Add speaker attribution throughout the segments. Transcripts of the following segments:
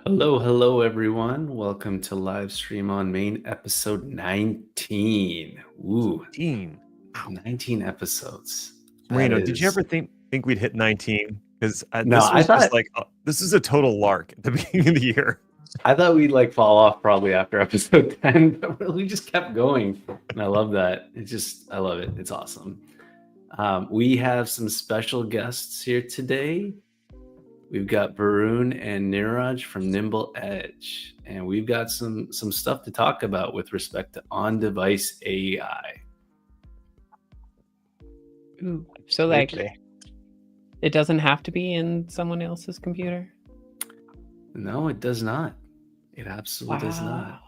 Speaker 1: Hello, everyone. Welcome to Livestream on Main, episode 19. Ooh,
Speaker 2: 19.
Speaker 1: 19 episodes.
Speaker 2: Marino, did you ever think we'd hit 19? Because this
Speaker 1: I
Speaker 2: was
Speaker 1: thought
Speaker 2: just like, this is a total lark at the beginning of the year.
Speaker 1: I thought we'd like fall off probably after episode 10, but we just kept going. And I love that. I love it. It's awesome. We have some special guests here today. We've got Varun and Neeraj from NimbleEdge, and we've got some stuff to talk about with respect to on-device AI.
Speaker 3: Ooh, so it doesn't have to be in someone else's computer?
Speaker 1: No, it does not. It absolutely does not.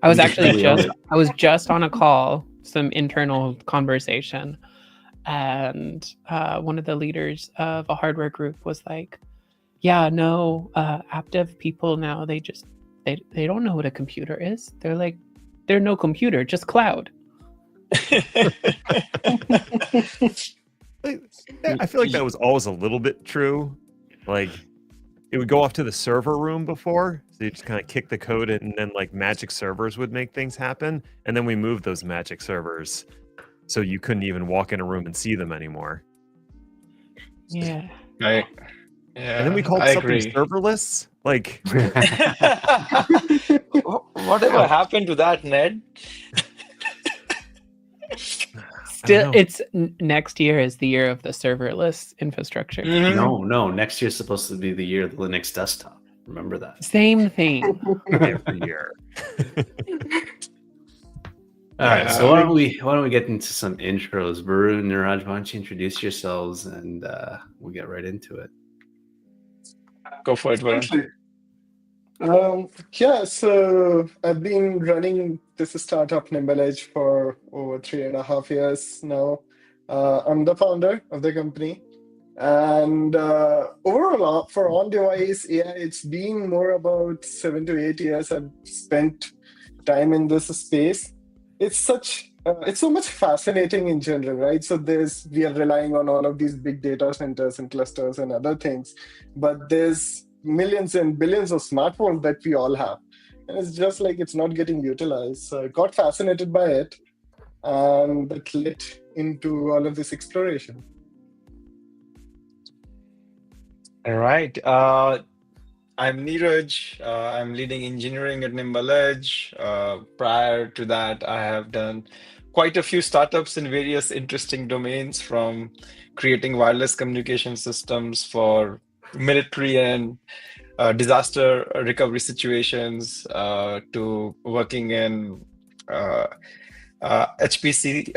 Speaker 3: I was just on a call, some internal conversation, and one of the leaders of a hardware group was like, yeah, no, app dev people now, they don't know what a computer is. They're like, they're no computer, just cloud.
Speaker 2: I feel like that was always a little bit true. Like, it would go off to the server room before, so you just kind of kick the code in, and then like magic servers would make things happen, and then we moved those magic servers so you couldn't even walk in a room and see them anymore.
Speaker 3: Yeah.
Speaker 4: Right.
Speaker 2: Yeah, and then we called something serverless. Like,
Speaker 4: whatever happened to that, Ned?
Speaker 3: Still, it's next year is the year of the serverless infrastructure.
Speaker 1: Mm-hmm. No. Next year's supposed to be the year of the Linux desktop. Remember that.
Speaker 3: Same thing.
Speaker 2: Every year.
Speaker 1: All right. So why don't we get into some intros? Varun, Neeraj, why don't you introduce yourselves and we'll get right into it.
Speaker 4: Go for it, Varun.
Speaker 5: So I've been running this startup NimbleEdge for over 3.5 years now. I'm the founder of the company. And overall, for on-device AI, it's been more about 7 to 8 years I've spent time in this space. It's so much fascinating in general, right? So we are relying on all of these big data centers and clusters and other things, but there's millions and billions of smartphones that we all have. And it's just like it's not getting utilized. So I got fascinated by it, and that led into all of this exploration.
Speaker 4: All right. I'm Neeraj. I'm leading engineering at NimbleEdge. Prior to that, I have done quite a few startups in various interesting domains, from creating wireless communication systems for military and disaster recovery situations, to working in HPC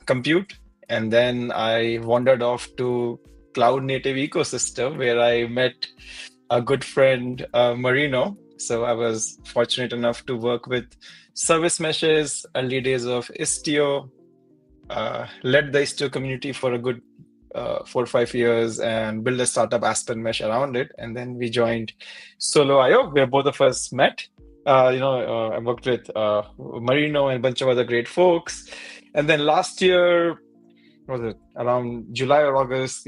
Speaker 4: compute. And then I wandered off to cloud native ecosystem, where I met a good friend, Marino. So I was fortunate enough to work with service meshes, early days of Istio, led the Istio community for a good 4 or 5 years, and built a startup Aspen Mesh around it. And then we joined Solo.io, where both of us met. I worked with Marino and a bunch of other great folks. And then last year, was it around July or August,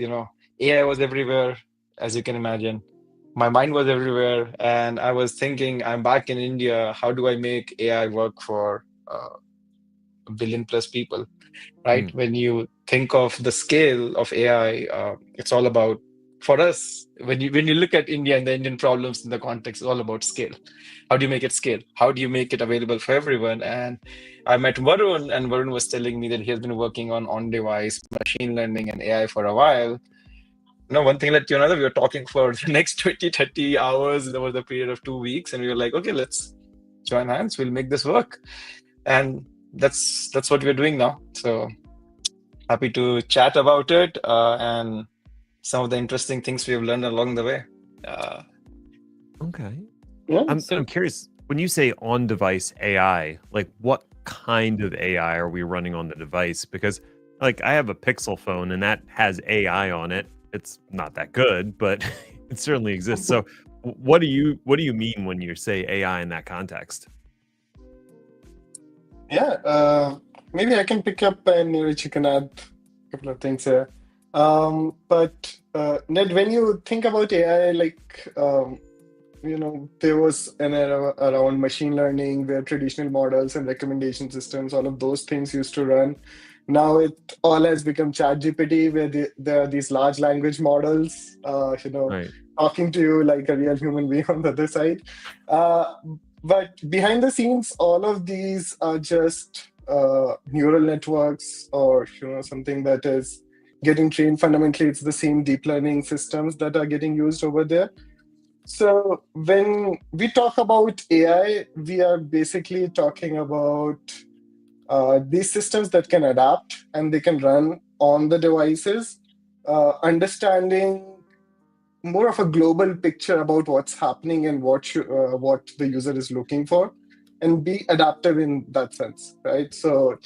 Speaker 4: AI was everywhere, as you can imagine. My mind was everywhere, and I was thinking, I'm back in India. How do I make AI work for 1 billion plus people, right? When you think of the scale of AI, it's all about, for us, when you look at India and the Indian problems in the context, it's all about scale. How do you make it scale? How do you make it available for everyone? And I met Varun, and Varun was telling me that he has been working on-device machine learning and AI for a while. One thing led to another. We were talking for the next 20, 30 hours over the period of 2 weeks, and we were like, okay, let's join hands. We'll make this work. And that's what we're doing now. So happy to chat about it and some of the interesting things we've learned along the way.
Speaker 2: Okay.
Speaker 5: Yeah,
Speaker 2: I'm curious, when you say on-device AI, like what kind of AI are we running on the device? Because like I have a Pixel phone and that has AI on it. It's not that good, but it certainly exists. So what do you mean when you say AI in that context?
Speaker 5: Yeah, maybe I can pick up, and Neeraj, you can add a couple of things here. But Ned, when you think about AI, there was an era around machine learning where traditional models and recommendation systems, all of those things used to run. Now it all has become ChatGPT, where there are these large language models,
Speaker 2: Right.
Speaker 5: talking to you like a real human being on the other side. Uh, but behind the scenes, all of these are just neural networks, or something that is getting trained. Fundamentally, it's the same deep learning systems that are getting used over there. So when we talk about AI, we are basically talking about these systems that can adapt and they can run on the devices, understanding more of a global picture about what's happening and what the user is looking for, and be adaptive in that sense, right? So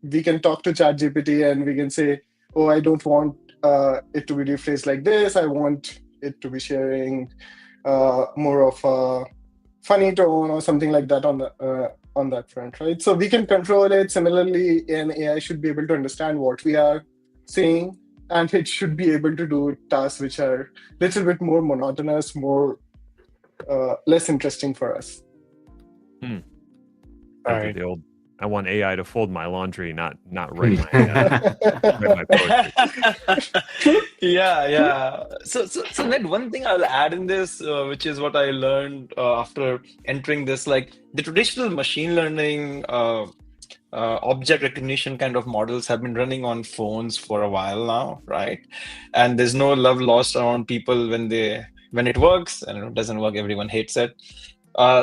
Speaker 5: we can talk to ChatGPT and we can say, "Oh, I don't want it to be rephrased like this. I want it to be sharing more of a funny tone or something like that on that front, right?" So we can control it. Similarly, an AI should be able to understand what we are saying, and it should be able to do tasks which are a little bit more monotonous, more less interesting for us.
Speaker 2: Think
Speaker 4: Right.
Speaker 2: of the old. I want AI to fold my laundry, not write my poetry.
Speaker 4: Yeah. So Ned, one thing I'll add in this, which is what I learned after entering this, like the traditional machine learning, object recognition kind of models have been running on phones for a while now, right? And there's no love lost around people when it works, and it doesn't work, everyone hates it.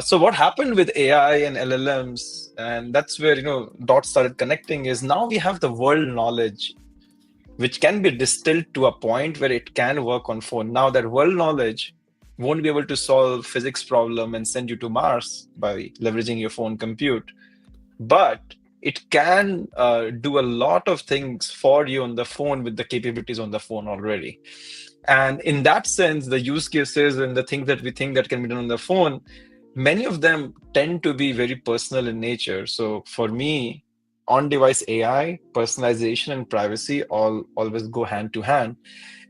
Speaker 4: So what happened with AI and LLMs, and that's where dots started connecting, is now we have the world knowledge, which can be distilled to a point where it can work on phone. Now that world knowledge won't be able to solve physics problem and send you to Mars by leveraging your phone compute, but it can do a lot of things for you on the phone with the capabilities on the phone already. And in that sense, the use cases and the things that we think that can be done on the phone, many of them tend to be very personal in nature. So for me, on-device AI, personalization, and privacy all always go hand to hand.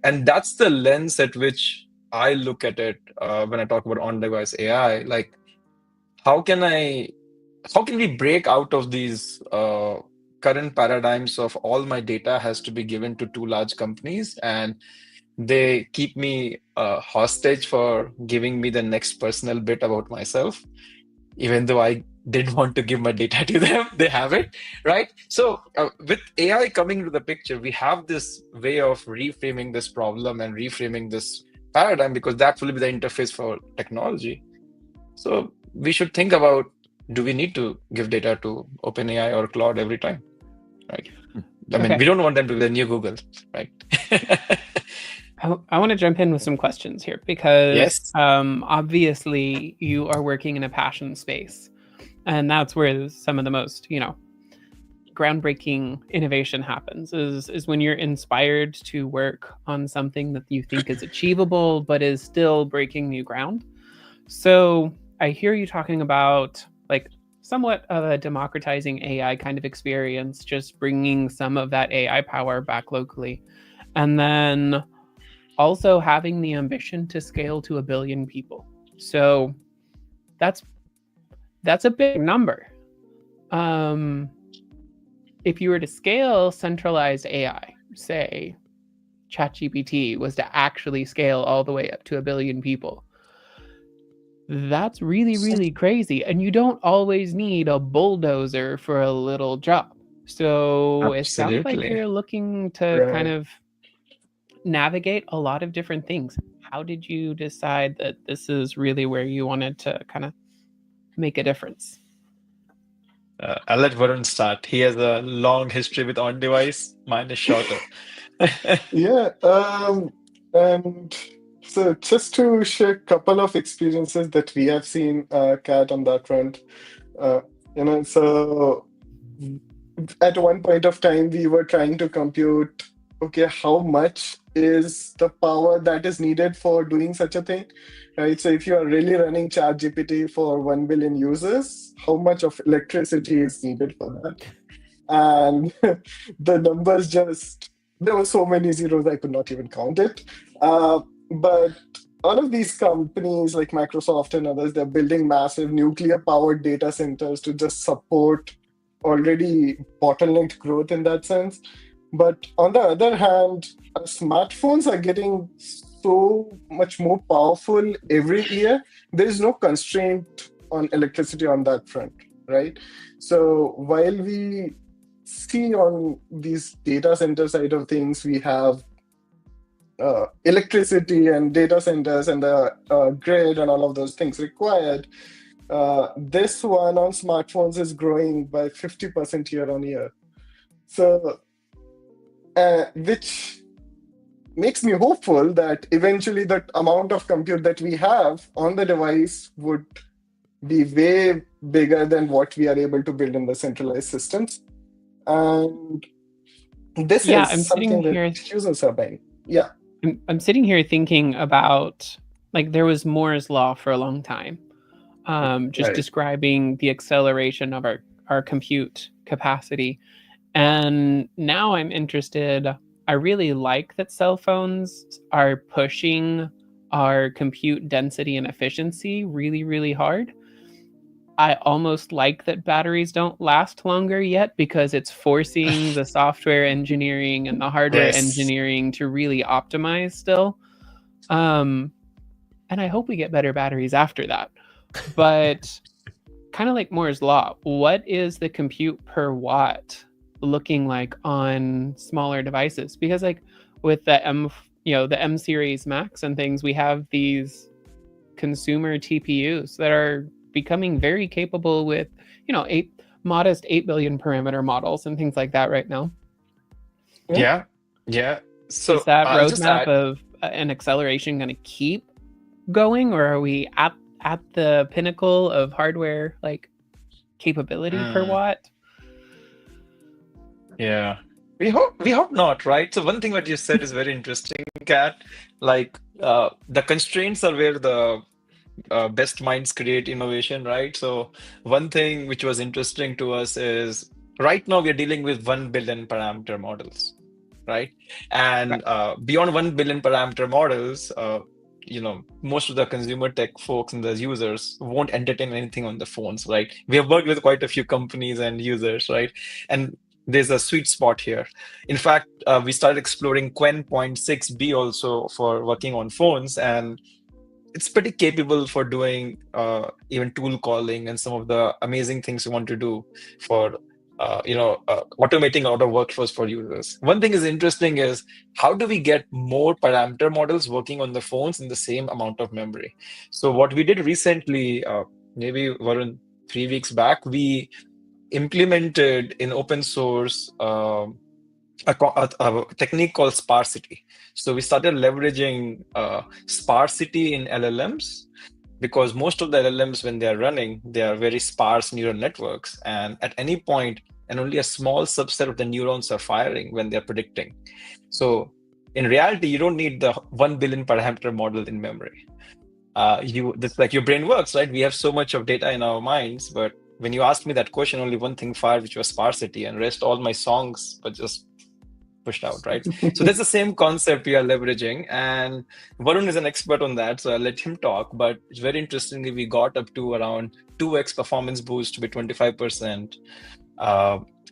Speaker 4: And that's the lens at which I look at it when I talk about on-device AI. Like, how can we break out of these current paradigms of all my data has to be given to two large companies, and they keep me hostage for giving me the next personal bit about myself, even though I did want to give my data to them. They have it, right? So with AI coming into the picture, we have this way of reframing this problem and reframing this paradigm, because that will be the interface for technology. So we should think about, do we need to give data to OpenAI or Claude every time, right? I mean, we don't want them to be the new Google, right?
Speaker 3: I want to jump in with some questions here because
Speaker 4: Yes.
Speaker 3: obviously you are working in a passion space, and that's where some of the most groundbreaking innovation happens is when you're inspired to work on something that you think is achievable but is still breaking new ground. So I hear you talking about like somewhat of a democratizing AI kind of experience, just bringing some of that AI power back locally, and then also having the ambition to scale to 1 billion people. So that's a big number. If you were to scale centralized AI, say ChatGPT was to actually scale all the way up to 1 billion people, that's really, really crazy. And you don't always need a bulldozer for a little job. So it sounds like
Speaker 4: Absolutely.
Speaker 3: you're looking to
Speaker 5: Right.
Speaker 3: kind of navigate a lot of different things. How did you decide that this is really where you wanted to kind of make a difference?
Speaker 4: I'll let Varun start. He has a long history with on-device. Mine is shorter.
Speaker 5: Yeah. And so just to share a couple of experiences that we have seen, Kat, on that front. So at one point of time, we were trying to compute, okay, how much is the power that is needed for doing such a thing, right? So if you are really running ChatGPT for 1 billion users, how much of electricity is needed for that? And the numbers just there were so many zeros I could not even count it. But all of these companies like Microsoft and others, they're building massive nuclear-powered data centers to just support already bottlenecked growth in that sense. But on the other hand, smartphones are getting so much more powerful every year. There is no constraint on electricity on that front, right? So while we see on these data center side of things, we have electricity and data centers and the grid and all of those things required. This one on smartphones is growing by 50% year on year. So, which makes me hopeful that eventually the amount of compute that we have on the device would be way bigger than what we are able to build in the centralized systems. And this
Speaker 3: Yeah,
Speaker 5: is
Speaker 3: I'm sitting
Speaker 5: something
Speaker 3: here.
Speaker 5: that users are buying. Yeah.
Speaker 3: I'm sitting here thinking about, like, there was Moore's law for a long time, just
Speaker 1: Right.
Speaker 3: describing the acceleration of our compute capacity. And now I'm interested. I really like that cell phones are pushing our compute density and efficiency really, really hard. I almost like that batteries don't last longer yet, because it's forcing the software engineering and the hardware
Speaker 4: Yes.
Speaker 3: engineering to really optimize still. And I hope we get better batteries after that. But kind of like Moore's law, what is the compute per watt looking like on smaller devices? Because like with the the M series Max and things, we have these consumer TPUs that are becoming very capable with, modest 8 billion parameter models and things like that right now.
Speaker 4: Yeah. So
Speaker 3: Is that
Speaker 4: I'll just
Speaker 3: roadmap
Speaker 4: add.
Speaker 3: of an acceleration going to keep going, or are we at the pinnacle of hardware like capability per watt?
Speaker 4: Yeah. We hope not, right? So one thing what you said is very interesting, Kat. Like the constraints are where the best minds create innovation, right? So one thing which was interesting to us is right now we are dealing with 1 billion parameter models, right? And beyond 1 billion parameter models, most of the consumer tech folks and the users won't entertain anything on the phones, right? We have worked with quite a few companies and users, right? And there's a sweet spot here. In fact, we started exploring Quen 0.6b also for working on phones, and it's pretty capable for doing even tool calling and some of the amazing things we want to do for automating a lot of workflows for users. One thing is interesting is how do we get more parameter models working on the phones in the same amount of memory? So what we did recently, maybe Varun, 3 weeks back, we implemented in open source a technique called sparsity. So we started leveraging sparsity in LLMs, because most of the LLMs, when they are running, they are very sparse neural networks. And at any point, and only a small subset of the neurons are firing when they're predicting. So in reality, you don't need the 1 billion parameter model in memory. That's like your brain works, right? We have so much of data in our minds, but when you asked me that question, only one thing fired, which was sparsity, and rest all my songs were just pushed out, right? So that's the same concept we are leveraging, and Varun is an expert on that, so I'll let him talk. But it's very interestingly, we got up to around 2x performance boost with 25%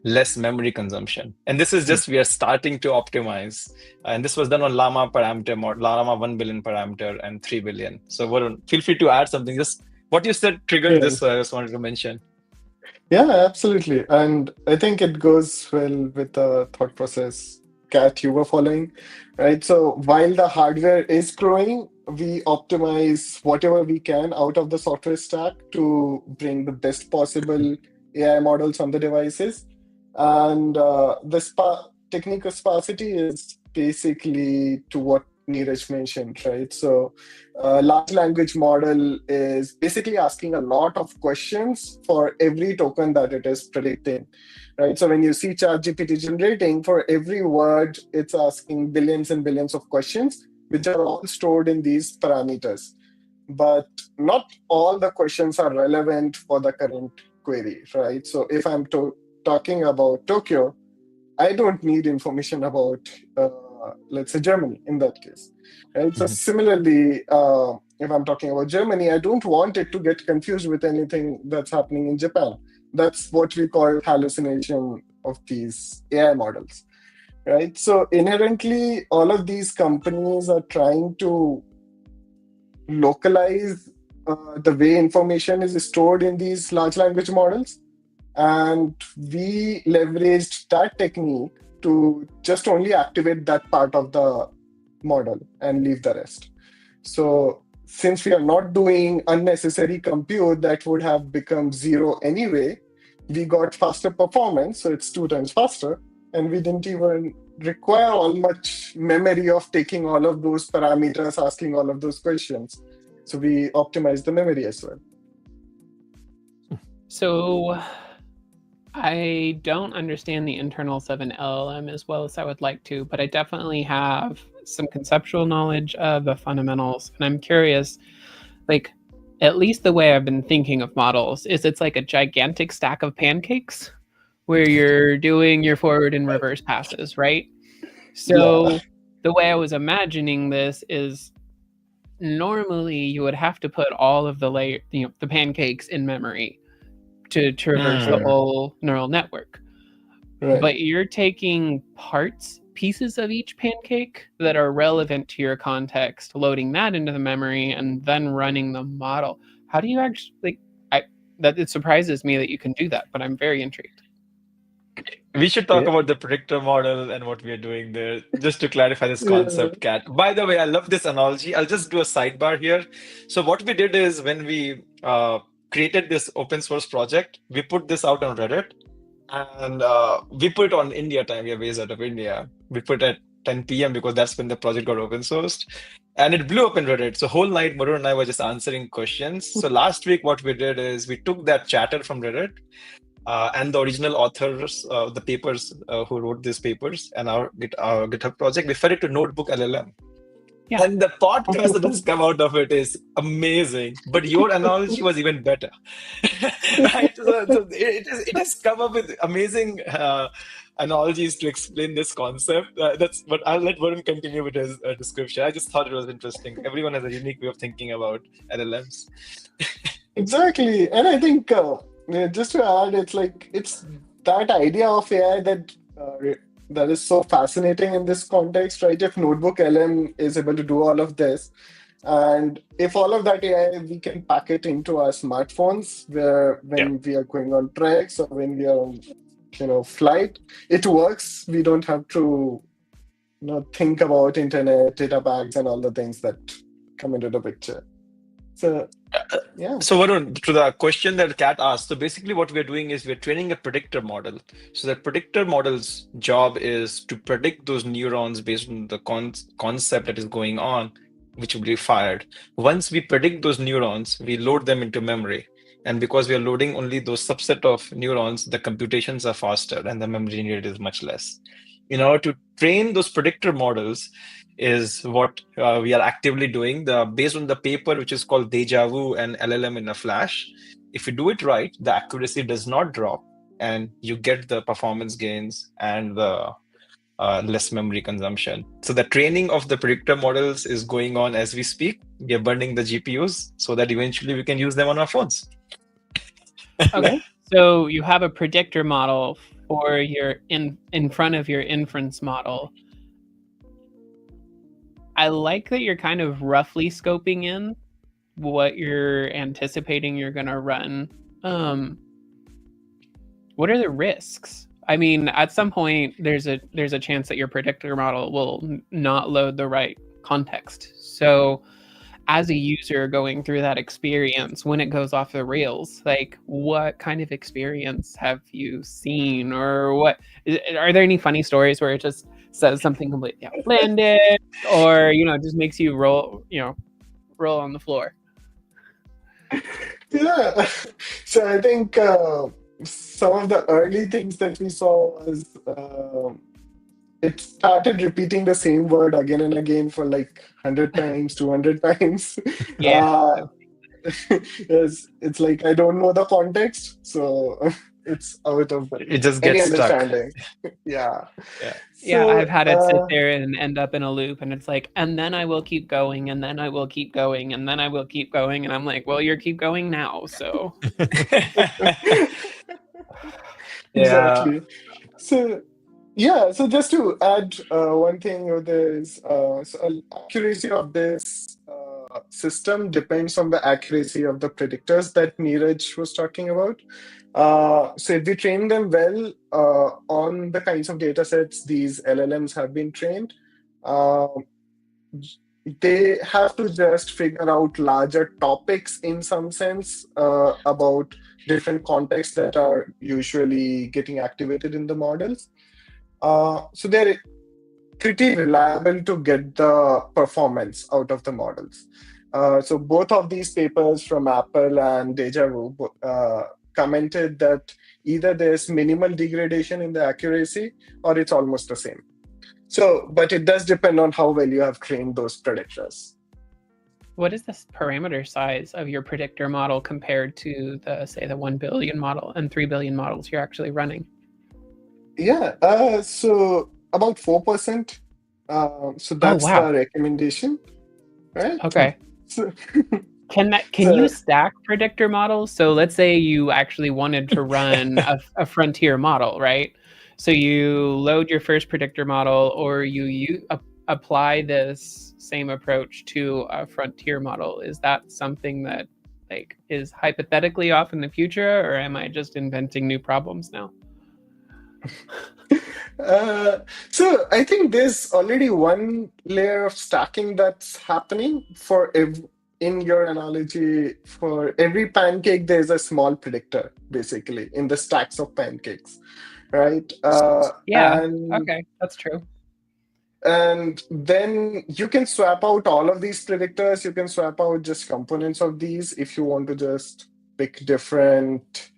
Speaker 4: less memory consumption. And this is just, we are starting to optimize. And this was done on Llama parameter model, Llama 1 billion parameter and 3 billion. So Varun, feel free to add something. Just what you said triggered this, so I just wanted to mention.
Speaker 5: Yeah, absolutely. And I think it goes well with the thought process, Kat, you were following, right? So while the hardware is growing, we optimize whatever we can out of the software stack to bring the best possible AI models on the devices. And the technique of sparsity is basically to what Neeraj mentioned, right? So large language model is basically asking a lot of questions for every token that it is predicting, right? So when you see ChatGPT generating, for every word, it's asking billions and billions of questions, which are all stored in these parameters. But not all the questions are relevant for the current query, right? So if I'm talking about Tokyo, I don't need information about, let's say, Germany in that case. Right? So similarly, if I'm talking about Germany, I don't want it to get confused with anything that's happening in Japan. That's what we call hallucination of these AI models. Right? So inherently, all of these companies are trying to localize the way information is stored in these large language models. And we leveraged that technique to just only activate that part of the model and leave the rest. So since we are not doing unnecessary compute that would have become zero anyway, we got faster performance, so it's 2 times faster, and we didn't even require all much memory of taking all of those parameters, asking all of those questions. So we optimized the memory as well.
Speaker 3: So I don't understand the internals of an LLM as well as I would like to, but I definitely have some conceptual knowledge of the fundamentals. And I'm curious, like, at least the way I've been thinking of models is it's like a gigantic stack of pancakes where you're doing your forward and reverse passes, right? So the way I was imagining this is normally you would have to put all of the the pancakes in memory to traverse the whole neural network.
Speaker 5: Right.
Speaker 3: But you're taking pieces of each pancake that are relevant to your context, loading that into the memory, and then running the model. How do you actually, it surprises me that you can do that, but I'm very intrigued.
Speaker 4: We should talk about the predictor model and what we are doing there, just to clarify this concept, Kat. By the way, I love this analogy. I'll just do a sidebar here. So what we did is when we created this open source project, we put this out on Reddit, and we put it on India time. We are based out of India. We put it at 10 p.m. because that's when the project got open sourced. And it blew up in Reddit. So whole night, Varun and I were just answering questions. So last week, what we did is we took that chatter from Reddit, and the original authors, the papers who wrote these papers, and our GitHub project, we fed it to Notebook LLM.
Speaker 3: Yeah.
Speaker 4: And the podcast that has come out of it is amazing. But your analogy was even better. Right? So it has come up with amazing analogies to explain this concept. But I'll let Varun continue with his description. I just thought it was interesting. Everyone has a unique way of thinking about LLMs.
Speaker 5: Exactly. And I think just to add, it's that idea of AI that is so fascinating in this context, right? If Notebook LM is able to do all of this, and if all of that AI, we can pack it into our smartphones, when we are going on treks or when we are on, flight, it works. We don't have to, think about internet, data packs, and all the things that come into the picture. So, yeah.
Speaker 4: So Varun, to the question that Kat asked, so basically what we're doing is we're training a predictor model. So the predictor model's job is to predict those neurons based on the concept that is going on, which will be fired. Once we predict those neurons, we load them into memory. And because we are loading only those subset of neurons, the computations are faster and the memory needed is much less. In order to train those predictor models is what we are actively doing. Based on the paper, which is called Deja Vu and LLM in a Flash, if you do it right, the accuracy does not drop, and you get the performance gains and the less memory consumption. So the training of the predictor models is going on as we speak. We are burning the GPUs so that eventually we can use them on our phones.
Speaker 3: Okay, so you have a predictor model for your in front of your inference model. I like that you're kind of roughly scoping in what you're anticipating you're going to run. What are the risks? I mean, at some point, there's a chance that your predictor model will not load the right context. So as a user going through that experience, when it goes off the rails, like, what kind of experience have you seen, or are there any funny stories where it just says something completely outlandish, or just makes you roll on the floor?
Speaker 5: Yeah. So I think some of the early things that we saw was it started repeating the same word again and again for like 100 times, 200 times.
Speaker 3: Yeah.
Speaker 5: It's like, I don't know the context. So it's out of
Speaker 4: It just
Speaker 5: any
Speaker 4: gets stuck.
Speaker 5: understanding. Yeah.
Speaker 4: Yeah.
Speaker 3: Yeah,
Speaker 5: So,
Speaker 3: I've had it sit there and end up in a loop, and it's like, and then I will keep going, and then I will keep going, and then I will keep going, and I'm like, well, you're keep going now, so
Speaker 4: Yeah.
Speaker 5: exactly. So, yeah, so just to add one thing with this, accuracy of this system depends on the accuracy of the predictors that Neeraj was talking about. So if we train them well on the kinds of data sets these LLMs have been trained, uh, they have to just figure out larger topics in some sense about different contexts that are usually getting activated in the models. So they're pretty reliable to get the performance out of the models. So both of these papers from Apple and Deja Vu commented that either there's minimal degradation in the accuracy or it's almost the same. So, but it does depend on how well you have trained those predictors.
Speaker 3: what is this parameter size of your predictor model compared to the, say, the 1 billion model and 3 billion models you're actually running?
Speaker 5: Yeah, so about 4%. So that's
Speaker 3: wow.
Speaker 5: the recommendation, right?
Speaker 3: Okay.
Speaker 5: So,
Speaker 3: Can
Speaker 5: So-
Speaker 3: you stack predictor models? So let's say you actually wanted to run a frontier model, right? So you load your first predictor model, or you apply this same approach to a frontier model. Is that something that like is hypothetically off in the future, or am I just inventing new problems now?
Speaker 5: So I think there's already one layer of stacking that's happening for in your analogy, for every pancake, there's a small predictor, basically, in the stacks of pancakes, right?
Speaker 3: Yeah.
Speaker 5: And
Speaker 3: Okay, that's true.
Speaker 5: and then you can swap out all of these predictors. You can swap out just components of these if you want to just pick different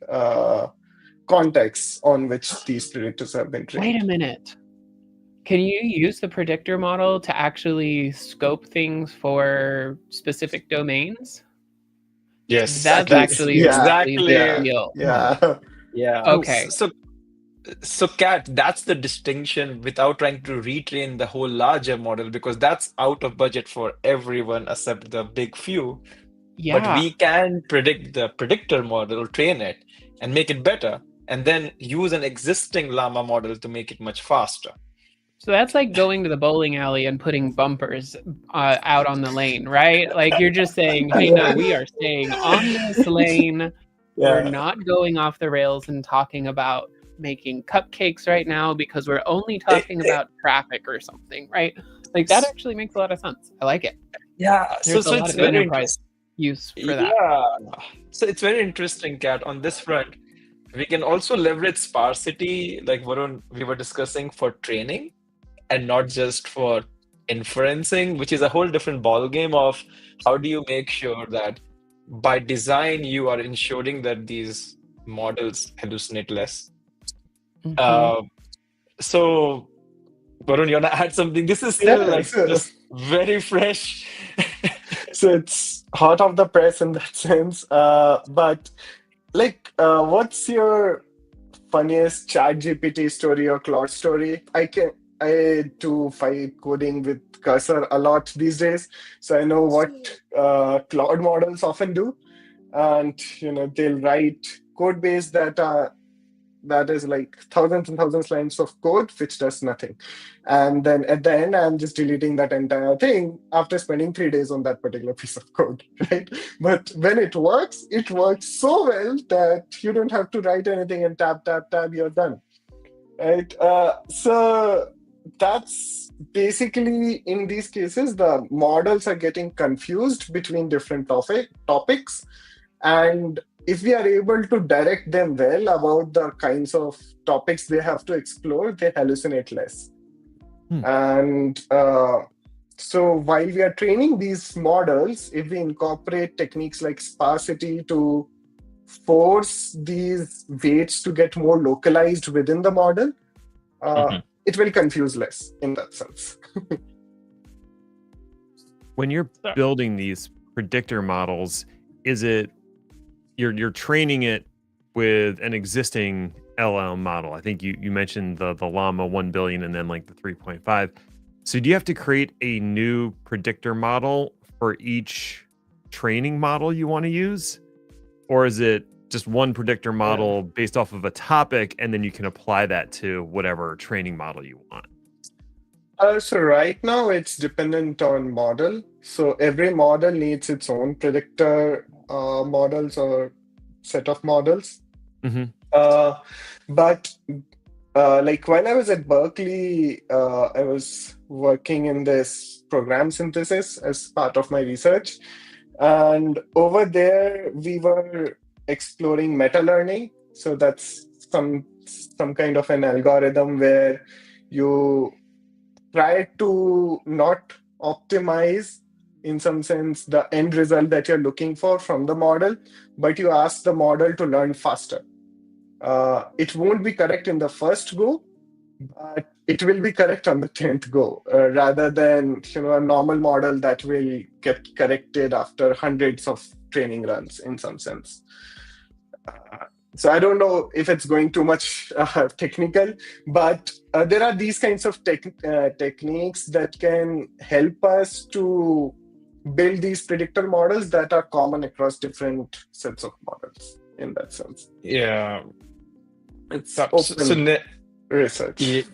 Speaker 5: contexts on which these predictors have been trained.
Speaker 3: Wait a minute. Can you use the predictor model to actually scope things for specific domains?
Speaker 4: Yes.
Speaker 3: That's actually
Speaker 4: exactly.
Speaker 3: really big deal.
Speaker 5: Yeah.
Speaker 4: Yeah.
Speaker 3: Okay.
Speaker 4: So Kat, that's the distinction without trying to retrain the whole larger model, because that's out of budget for everyone except the big few.
Speaker 3: Yeah.
Speaker 4: But we can predict the predictor model, train it, and make it better, and then use an existing llama model to make it much faster.
Speaker 3: So that's like going to the bowling alley and putting bumpers out on the lane, right? Like you're just saying, hey, no, we are staying on this lane. We're not going off the rails and talking about making cupcakes right now because we're only talking about traffic or something, right? Like that actually makes a lot of sense. I like it.
Speaker 4: Yeah.
Speaker 3: There's
Speaker 4: So
Speaker 3: a lot
Speaker 4: it's
Speaker 3: of
Speaker 4: very
Speaker 3: enterprise use for that.
Speaker 4: Yeah. So it's very interesting, Kat. On this front, we can also leverage sparsity, like Varun, we were discussing, for training and not just for inferencing, which is a whole different ballgame of how do you make sure that by design you are ensuring that these models hallucinate less.
Speaker 3: Mhm.
Speaker 4: So Varun, you want to add something? This is still
Speaker 5: Yeah,
Speaker 4: like
Speaker 5: so-
Speaker 4: just very fresh.
Speaker 5: So it's hot off the press in that sense. But like, what's your funniest ChatGPT story or Claude story? I do fight coding with cursor a lot these days, so I know what Claude models often do, and they'll write code base that is like thousands and thousands lines of code which does nothing, and then at the end I'm just deleting that entire thing after spending 3 days on that particular piece of code, right? But when it works so well that you don't have to write anything and tab, you're done, right? So that's basically, in these cases, the models are getting confused between different topics, and if we are able to direct them well about the kinds of topics they have to explore, they hallucinate less. And so while we are training these models, if we incorporate techniques like sparsity to force these weights to get more localized within the model, it will confuse less in that sense.
Speaker 2: When you're building these predictor models, is it you're training it with an existing LLM model? I think you mentioned the Llama 1 billion and then like the 3.5. So do you have to create a new predictor model for each training model you want to use? Or is it just one predictor model based off of a topic, and then you can apply that to whatever training model you want?
Speaker 5: So right now it's dependent on model. So every model needs its own predictor models or set of models. But like while I was at Berkeley, I was working in this program synthesis as part of my research. And over there, we were exploring meta learning. So that's some kind of an algorithm where you try to not optimize, in some sense, the end result that you're looking for from the model, but you ask the model to learn faster. It won't be correct in the first go, but it will be correct on the 10th go, rather than a normal model that will get corrected after hundreds of training runs, in some sense. So I don't know if it's going too much technical, but there are these kinds of techniques that can help us to build these predictor models that are common across different sets of models, in that sense.
Speaker 4: Yeah.
Speaker 5: It's
Speaker 4: open
Speaker 5: research.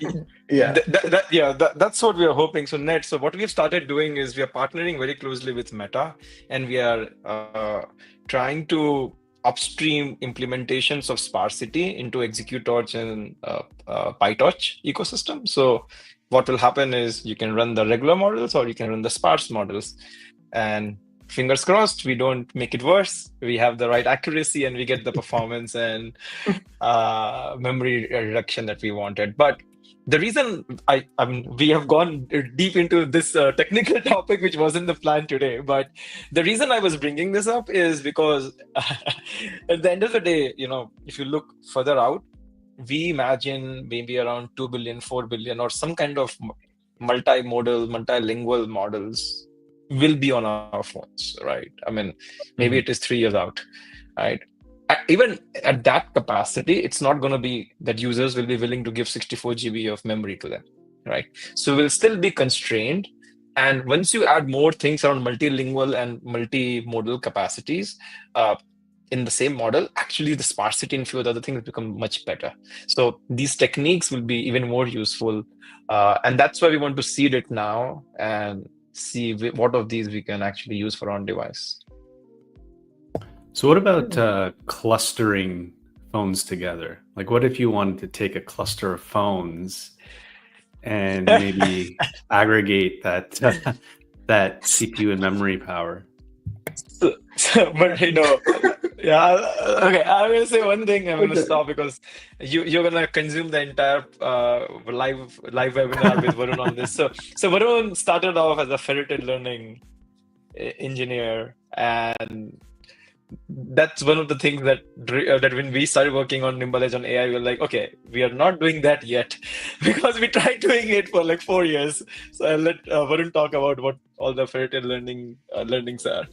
Speaker 4: That's what we are hoping. So Ned, so what we've started doing is we are partnering very closely with Meta, and we are trying to upstream implementations of sparsity into ExecuTorch and PyTorch ecosystem. So what will happen is you can run the regular models or you can run the sparse models, and fingers crossed we don't make it worse. We have the right accuracy and we get the performance and memory reduction that we wanted. But the reason I mean, we have gone deep into this technical topic, which wasn't the plan today, but the reason I was bringing this up is because at the end of the day, if you look further out, we imagine maybe around 2 billion, 4 billion, or some kind of multimodal, multilingual models will be on our phones, right? I mean, maybe it is 3 years out, right? Even at that capacity, it's not going to be that users will be willing to give 64 GB of memory to them, right? So we'll still be constrained. And once you add more things around multilingual and multimodal capacities in the same model, actually the sparsity and few other things become much better. So these techniques will be even more useful. And that's why we want to seed it now and see what of these we can actually use for on device.
Speaker 1: So what about clustering phones together? Like, what if you wanted to take a cluster of phones and maybe aggregate that that CPU and memory power?
Speaker 4: But okay. I'm gonna say one thing. I'm gonna stop because you're gonna consume the entire live webinar with Varun on this. So Varun started off as a federated learning engineer, and that's one of the things that when we started working on NimbleEdge on AI, we were like, okay, we are not doing that yet because we tried doing it for like 4 years. So I'll let Varun talk about what all the federated learnings are.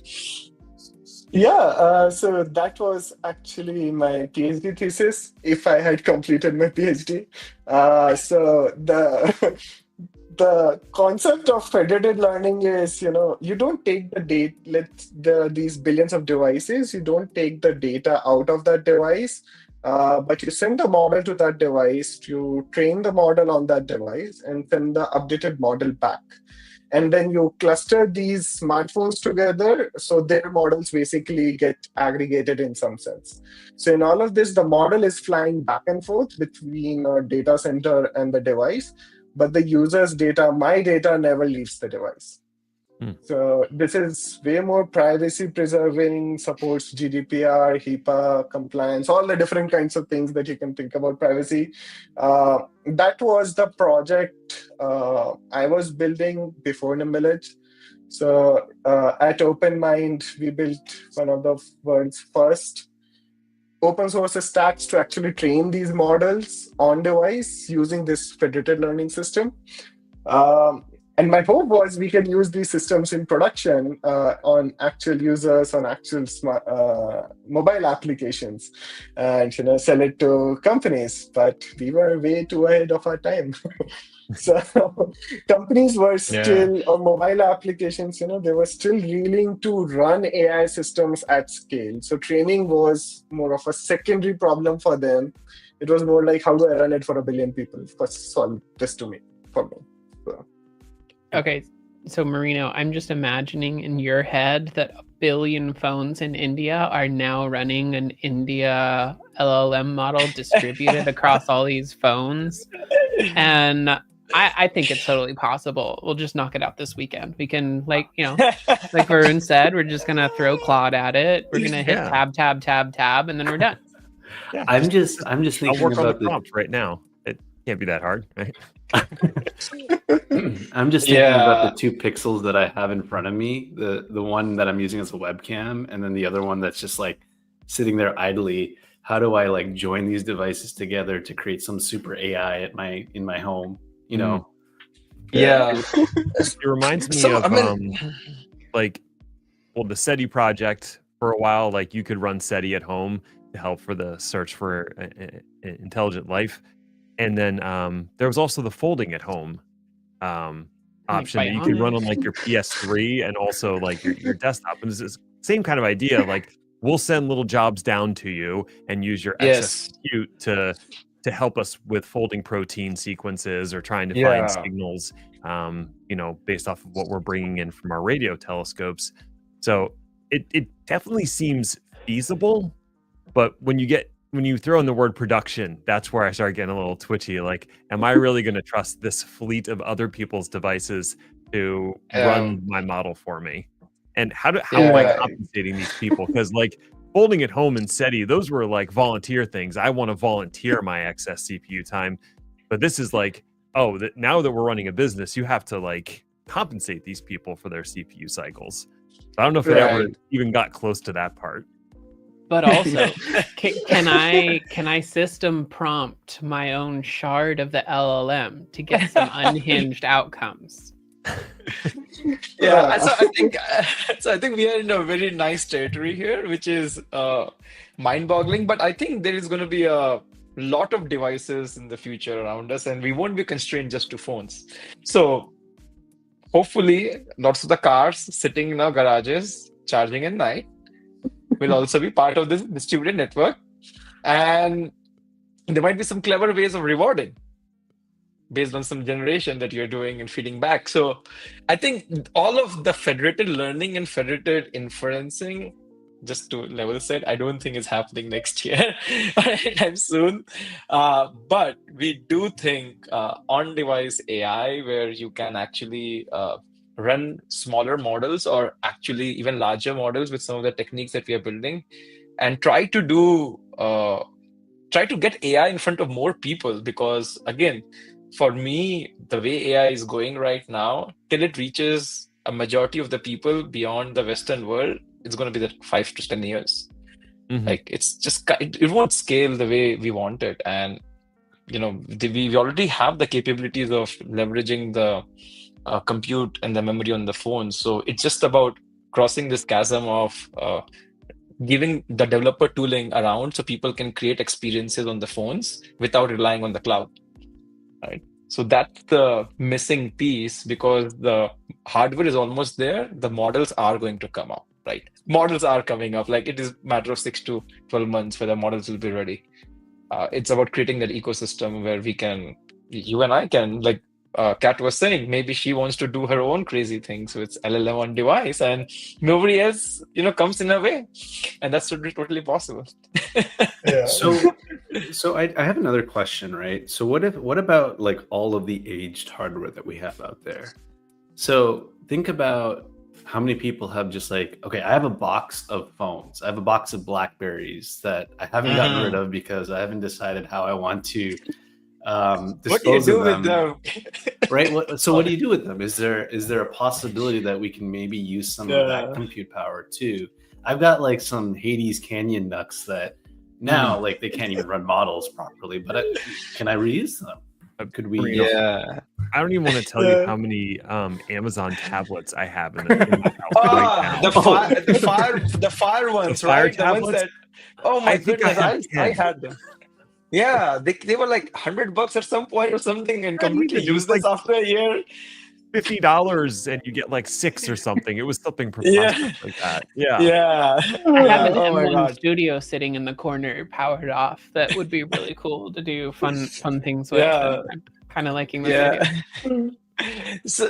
Speaker 5: Yeah, so that was actually my PhD thesis, if I had completed my PhD. So the concept of federated learning is, you don't take the data, these billions of devices, you don't take the data out of that device, but you send the model to that device, you train the model on that device, and send the updated model back. And then you cluster these smartphones together, so their models basically get aggregated in some sense. So in all of this, the model is flying back and forth between a data center and the device, but the user's data, my data, never leaves the device. So this is way more privacy preserving, supports GDPR, HIPAA compliance, all the different kinds of things that you can think about privacy. That was the project I was building before NimbleEdge. So at M.A.I.N, we built one of the world's first open source stacks to actually train these models on device using this federated learning system. And my hope was we can use these systems in production on actual users, on actual smart, mobile applications, and sell it to companies. But we were way too ahead of our time. So companies were still, or mobile applications, they were still willing to run AI systems at scale. So training was more of a secondary problem for them. It was more like, how do I run it for 1 billion people? First, solve this for me. So.
Speaker 3: Okay, so Marino, I'm just imagining in your head that 1 billion phones in India are now running an India LLM model distributed across all these phones. And I think it's totally possible. We'll just knock it out this weekend. We can, like Varun said, we're just going to throw Claude at it. We're going to hit tab, and then we're done.
Speaker 2: Yeah,
Speaker 1: I'm just thinking
Speaker 2: I'll work on the
Speaker 1: about
Speaker 2: prompt right now. It can't be that hard, right?
Speaker 1: I'm just thinking about the 2 pixels that I have in front of me, the one that I'm using as a webcam, and then the other one that's just like sitting there idly. How do I like join these devices together to create some super AI in my home?
Speaker 2: It reminds me of the SETI project. For a while, like you could run SETI at home to help for the search for intelligent life. And then there was also the folding at home option that you could run on like your PS3 and also like your desktop. And it's the same kind of idea. Like we'll send little jobs down to you and use your excess compute to help us with folding protein sequences or trying to find signals, based off of what we're bringing in from our radio telescopes. So it definitely seems feasible, but when you throw in the word production, that's where I start getting a little twitchy. Like, am I really going to trust this fleet of other people's devices to run my model for me? And how am I compensating these people? Because like folding at home and SETI, those were like volunteer things. I want to volunteer my excess CPU time. But this is like, now that we're running a business, you have to like compensate these people for their CPU cycles. I don't know if it ever even got close to that part.
Speaker 3: But also, can I system prompt my own shard of the LLM to get some unhinged outcomes?
Speaker 4: So I think we are in a very nice territory here, which is mind-boggling. But I think there is going to be a lot of devices in the future around us, and we won't be constrained just to phones. So hopefully, lots of the cars sitting in our garages charging at night will also be part of this distributed network. And there might be some clever ways of rewarding based on some generation that you're doing and feeding back. So I think all of the federated learning and federated inferencing, just to level set, I don't think is happening next year or anytime soon. But we do think on-device AI, where you can actually run smaller models or actually even larger models with some of the techniques that we are building, and try to get AI in front of more people. Because again, for me, the way AI is going right now, till it reaches a majority of the people beyond the Western world, it's going to be the 5 to 10 years. Like it's just, it won't scale the way we want it. And we already have the capabilities of leveraging the compute and the memory on the phone. So it's just about crossing this chasm of giving the developer tooling around so people can create experiences on the phones without relying on the cloud. Right. So that's the missing piece, because the hardware is almost there. The models are going to come up, right? Models are coming up. Like it is a matter of 6 to 12 months where the models will be ready. It's about creating that ecosystem where you and I can, like Kat was saying, maybe she wants to do her own crazy things with LLM on device, and nobody else, comes in her way, and that's totally possible.
Speaker 1: So I have another question, right? So what about like all of the aged hardware that we have out there? So think about how many people have just like, okay, I have a box of phones. I have a box of Blackberries that I haven't gotten rid of because I haven't decided how I want to dispose of them. With them? Right? What do you do with them? Is there a possibility that we can maybe use some of that compute power too? I've got like some Hades Canyon Nucks that now they can't even run models properly, but can I reuse them? Could we?
Speaker 2: I don't even want to tell you how many Amazon tablets I have in my house right now.
Speaker 4: The fire ones,
Speaker 2: The fire
Speaker 4: right? The ones
Speaker 2: tablets?
Speaker 4: that, oh my
Speaker 2: I think I
Speaker 4: goodness,
Speaker 2: have
Speaker 4: I
Speaker 2: 10.
Speaker 4: had them. Yeah, they were like $100 at some point or something, and
Speaker 2: Not
Speaker 4: completely
Speaker 2: even. It was
Speaker 4: useless
Speaker 2: like
Speaker 4: after a year.
Speaker 2: $50 and you get like 6 or something. It was something
Speaker 4: Yeah,
Speaker 2: preposterous like that. Yeah.
Speaker 4: yeah,
Speaker 3: I have
Speaker 4: yeah.
Speaker 3: an
Speaker 4: Oh my
Speaker 3: M1
Speaker 4: God.
Speaker 3: studio sitting in the corner, powered off. That would be really cool to do fun things with.
Speaker 4: Yeah,
Speaker 3: And I'm kind of liking this
Speaker 4: yeah.
Speaker 3: idea.
Speaker 4: So,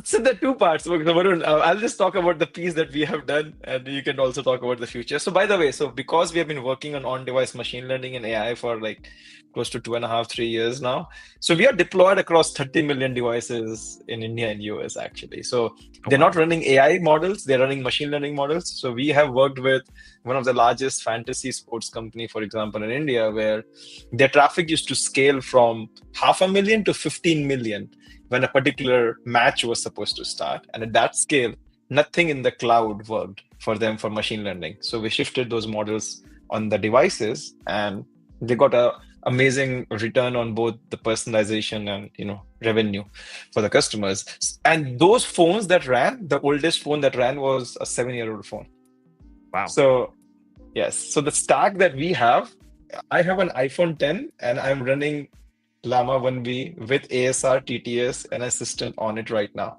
Speaker 4: so the two parts. So, Varun, I'll just talk about the piece that we have done, and you can also talk about the future. So, by the way, so because we have been working on device machine learning and AI for like close to 2.5, 3 years now, so we are deployed across 30 million devices in India and US actually. So they're not running AI models; they're running machine learning models. So we have worked with one of the largest fantasy sports company, for example, in India, where their traffic used to scale from 500,000 to 15 million when a particular match was supposed to start. And at that scale, nothing in the cloud worked for them for machine learning. So we shifted those models on the devices, and they got a amazing return on both the personalization and revenue for the customers. And those phones that ran, the oldest phone that ran was a 7-year-old phone.
Speaker 2: Wow.
Speaker 4: So yes, so the stack that we have, I have an iPhone 10 and I'm running Llama 1B with ASR, TTS, and Assistant on it right now.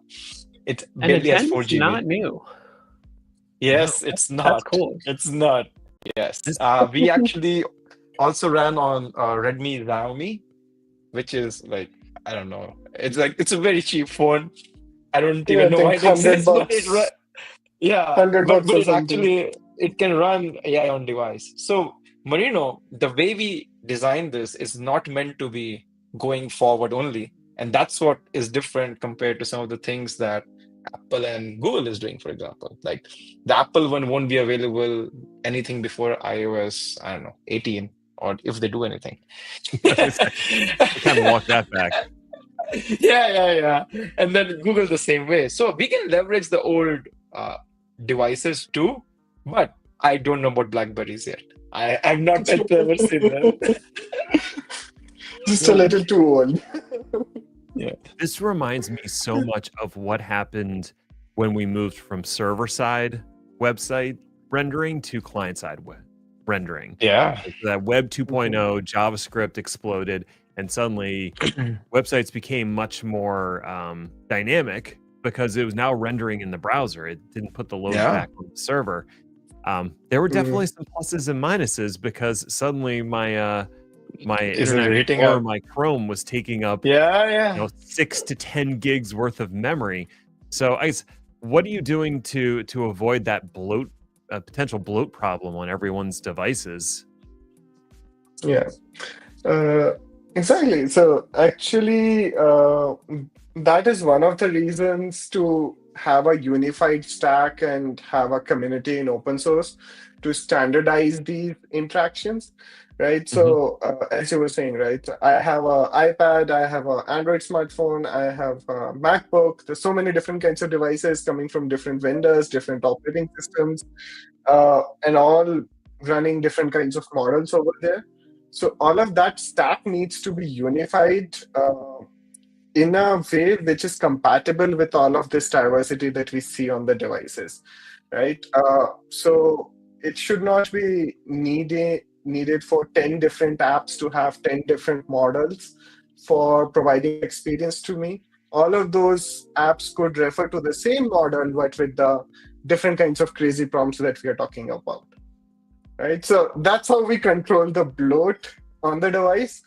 Speaker 4: It
Speaker 3: And the
Speaker 4: barely has
Speaker 3: 10
Speaker 4: 4
Speaker 3: is
Speaker 4: GB.
Speaker 3: not new.
Speaker 4: Yes, it's not.
Speaker 3: That's cool.
Speaker 4: It's not. Yes. We actually also ran on Redmi Xiaomi, which is like, I don't know. It's a very cheap phone. I don't
Speaker 5: Yeah, I
Speaker 4: even know why
Speaker 5: think
Speaker 4: it exists, but
Speaker 5: $100.
Speaker 4: yeah,
Speaker 5: $100
Speaker 4: but
Speaker 5: or
Speaker 4: it
Speaker 5: something.
Speaker 4: actually it can run AI on device. So Marino, the way we designed this is not meant to be going forward only, and that's what is different compared to some of the things that Apple and Google is doing, for example. Like the Apple one won't be available anything before iOS, I don't know, 18, or if they do anything.
Speaker 2: I kind of walk that back.
Speaker 4: Yeah. And then Google the same way. So we can leverage the old devices too, but I don't know about Blackberries yet. I've not ever seen them.
Speaker 5: Just a little too old.
Speaker 4: Yeah.
Speaker 2: This reminds me so much of what happened when we moved from server-side website rendering to client-side rendering.
Speaker 4: Yeah.
Speaker 2: Like that Web 2.0 JavaScript exploded, and suddenly websites became much more dynamic because it was now rendering in the browser. It didn't put the load back on the server. There were definitely some pluses and minuses because suddenly my Internet Explorer, my Chrome was taking up 6 to 10 gigs worth of memory. So I guess, what are you doing to avoid that potential bloat problem on everyone's devices?
Speaker 5: Yeah, exactly. So actually, that is one of the reasons to have a unified stack and have a community in open source to standardize these interactions, right? So as you were saying, right, I have an iPad, I have an Android smartphone, I have a MacBook. There's so many different kinds of devices coming from different vendors, different operating systems, and all running different kinds of models over there. So all of that stack needs to be unified in a way which is compatible with all of this diversity that we see on the devices, right? So it should not be needed for 10 different apps to have 10 different models for providing experience to me. All of those apps could refer to the same model, but with the different kinds of crazy prompts that we are talking about, right? So that's how we control the bloat on the device.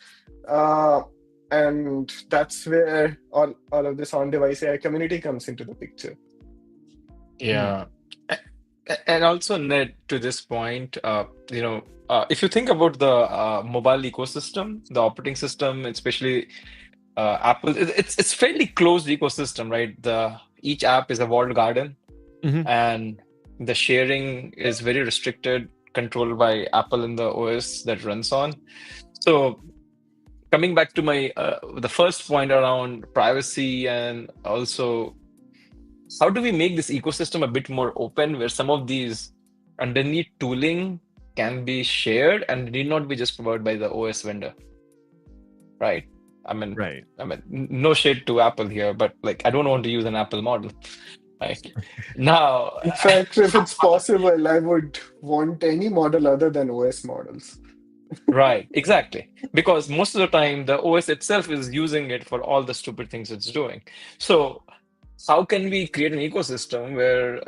Speaker 5: And that's where all of this on-device AI community comes into the picture.
Speaker 4: Yeah. And also, Ned, to this point, if you think about the mobile ecosystem, the operating system, especially Apple, it's fairly closed ecosystem, right? Each app is a walled garden, and the sharing is very restricted, controlled by Apple in the OS that runs on. So coming back to my the first point around privacy, and also how do we make this ecosystem a bit more open, where some of these underneath tooling can be shared and need not be just provided by the OS vendor, right?
Speaker 2: Right.
Speaker 4: No shade to Apple here, but like I don't want to use an Apple model. Right now,
Speaker 5: In fact, if it's possible, I would want any model other than OS models.
Speaker 4: right, exactly. Because most of the time, the OS itself is using it for all the stupid things it's doing. So, how can we create an ecosystem where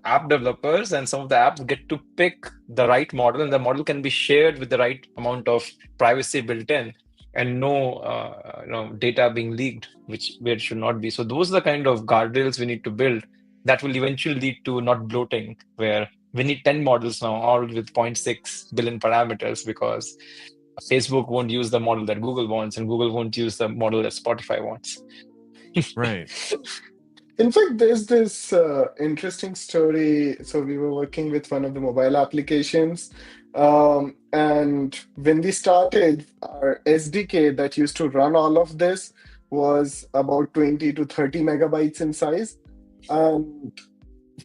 Speaker 4: app developers and some of the apps get to pick the right model, and the model can be shared with the right amount of privacy built in, and no, data being leaked, which where it should not be. So, those are the kind of guardrails we need to build that will eventually lead to not bloating, where we need 10 models now, all with 0.6 billion parameters, because Facebook won't use the model that Google wants, and Google won't use the model that Spotify wants.
Speaker 2: Right.
Speaker 5: In fact, there's this interesting story. So we were working with one of the mobile applications, and when we started, our SDK that used to run all of this was about 20 to 30 megabytes in size. And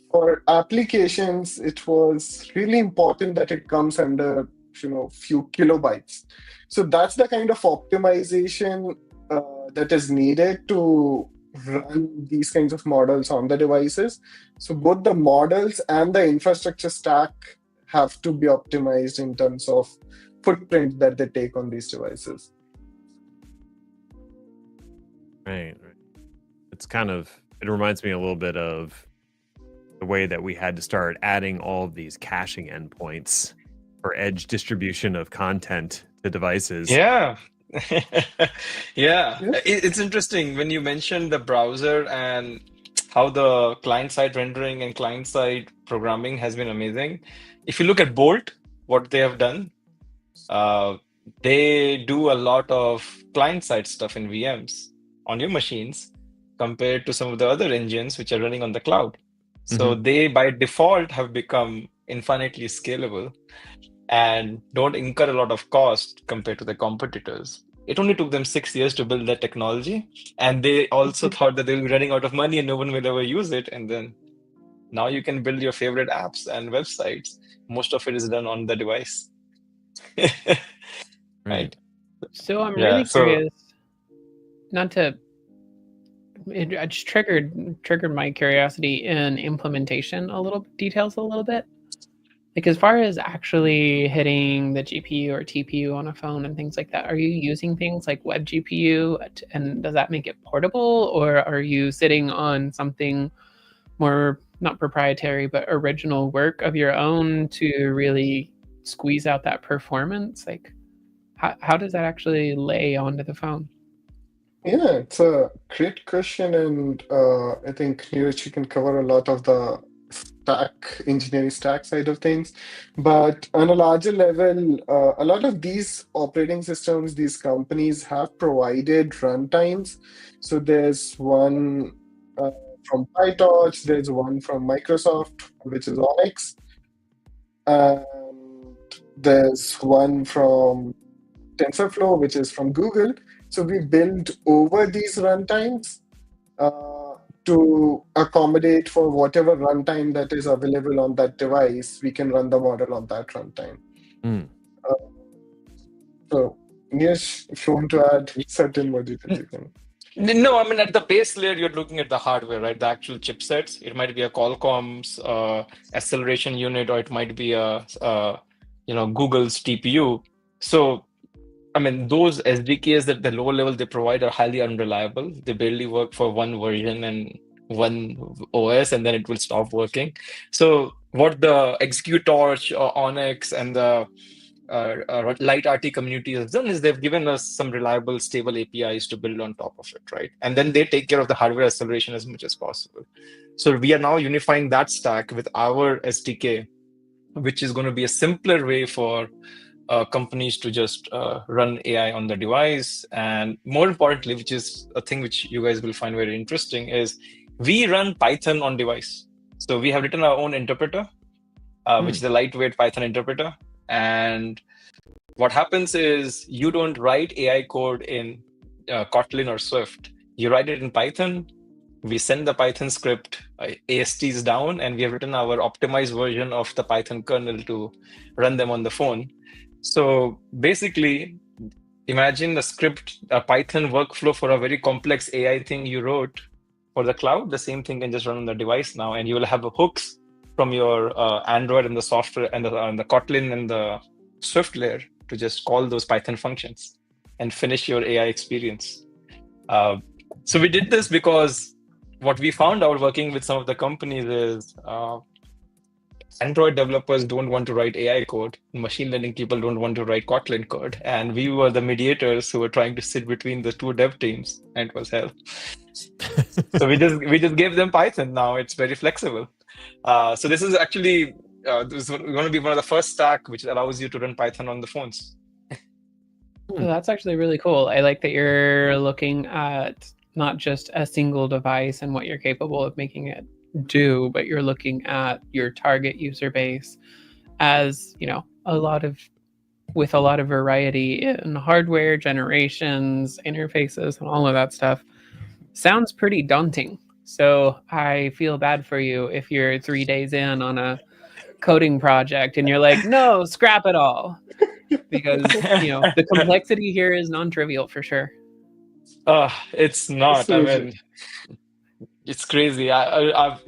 Speaker 5: for applications, it was really important that it comes under, few kilobytes. So that's the kind of optimization that is needed to run these kinds of models on the devices. So both the models and the infrastructure stack have to be optimized in terms of footprint that they take on these devices.
Speaker 2: Right. It reminds me a little bit of the way that we had to start adding all of these caching endpoints for edge distribution of content to devices.
Speaker 4: Yeah. Yeah.
Speaker 5: Yes.
Speaker 4: It's interesting when you mentioned the browser and how the client-side rendering and client-side programming has been amazing. If you look at Bolt, what they have done, they do a lot of client-side stuff in VMs on your machines compared to some of the other engines which are running on the cloud. So they, by default, have become infinitely scalable and don't incur a lot of cost compared to the competitors. It only took them 6 years to build that technology, and they also thought that they will be running out of money and no one will ever use it. And then now you can build your favorite apps and websites. Most of it is done on the device. Right.
Speaker 3: So I'm
Speaker 4: Yeah,
Speaker 3: really
Speaker 4: so-
Speaker 3: curious. Not to, it just triggered my curiosity in implementation details a little bit. Like as far as actually hitting the GPU or TPU on a phone and things like that, are you using things like web GPU, and does that make it portable, or are you sitting on something more not proprietary but original work of your own to really squeeze out that performance? Like how does that actually lay onto the phone?
Speaker 5: Yeah, it's a great question, and I think Neeraj, you can cover a lot of the engineering stack side of things. But on a larger level, a lot of these operating systems, these companies have provided runtimes. So there's one from PyTorch, there's one from Microsoft, which is Onyx, and there's one from TensorFlow, which is from Google. So we build over these runtimes to accommodate for whatever runtime that is available on that device. We can run the model on that runtime. So, yes, if you want to add certain more details, you can.
Speaker 4: No, I mean, at the base layer, you're looking at the hardware, right? The actual chipsets. It might be a Qualcomm's acceleration unit, or it might be Google's TPU. So, I mean, those SDKs at the lower level they provide are highly unreliable. They barely work for one version and one OS, and then it will stop working. So, what the Executorch or Onyx and the LightRT community has done is they've given us some reliable, stable APIs to build on top of it, right? And then they take care of the hardware acceleration as much as possible. So we are now unifying that stack with our SDK, which is going to be a simpler way for companies to just run AI on the device. And more importantly, which is a thing which you guys will find very interesting, is we run Python on device. So we have written our own interpreter, which is a lightweight Python interpreter. And what happens is you don't write AI code in Kotlin or Swift. You write it in Python. We send the Python script ASTs down, and we have written our optimized version of the Python kernel to run them on the phone. So basically, imagine a script, a Python workflow for a very complex AI thing you wrote for the cloud. The same thing can just run on the device now, and you will have the hooks from your Android and the software and the Kotlin and the Swift layer to just call those Python functions and finish your AI experience. So we did this because what we found out working with some of the companies is Android developers don't want to write AI code. Machine learning people don't want to write Kotlin code. And we were the mediators who were trying to sit between the two dev teams, and it was hell. So we just gave them Python. Now it's very flexible. So this is actually this is going to be one of the first stack which allows you to run Python on the phones.
Speaker 3: Oh, that's actually really cool. I like that you're looking at not just a single device and what you're capable of making it do, but you're looking at your target user base as, you know, with a lot of variety in hardware, generations, interfaces, and all of that stuff. Sounds pretty daunting. So I feel bad for you if you're 3 days in on a coding project and you're like, no, scrap it all. Because, you know, the complexity here is non-trivial for sure.
Speaker 4: It's not. I
Speaker 5: Absolutely.
Speaker 4: mean, it's crazy. I've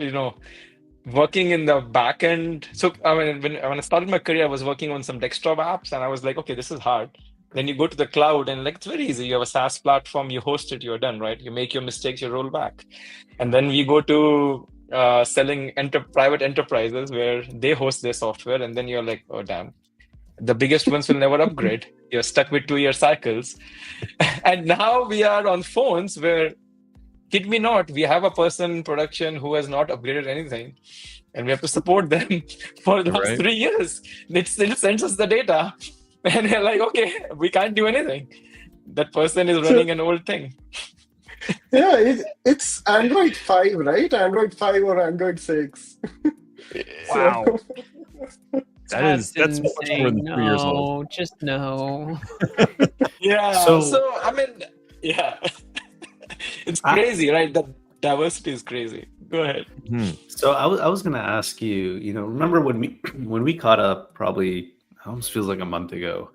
Speaker 4: working in the back end. So I mean, when I started my career, I was working on some desktop apps, and I was like, okay, this is hard. Then you go to the cloud, and like it's very easy. You have a SaaS platform, you host it, you're done, right? You make your mistakes, you roll back. And then we go to selling private enterprises where they host their software, and then you're like, oh damn, the biggest ones will never upgrade. You're stuck with 2-year cycles. And now we are on phones where, kid me not, we have a person in production who has not upgraded anything, and we have to support them for the last
Speaker 2: Right.
Speaker 4: 3 years. It still sends us the data, and they're like, okay, we can't do anything. That person is running an old thing.
Speaker 5: Yeah, it's Android 5, right? Android 5 or Android 6.
Speaker 2: Wow. That's much
Speaker 3: insane.
Speaker 2: more than 3 years old.
Speaker 3: No, just no.
Speaker 4: Yeah. So I mean, yeah, it's crazy, right? The diversity is crazy. Go ahead.
Speaker 1: So I was going to ask you, remember when we caught up, probably it almost feels like a month ago,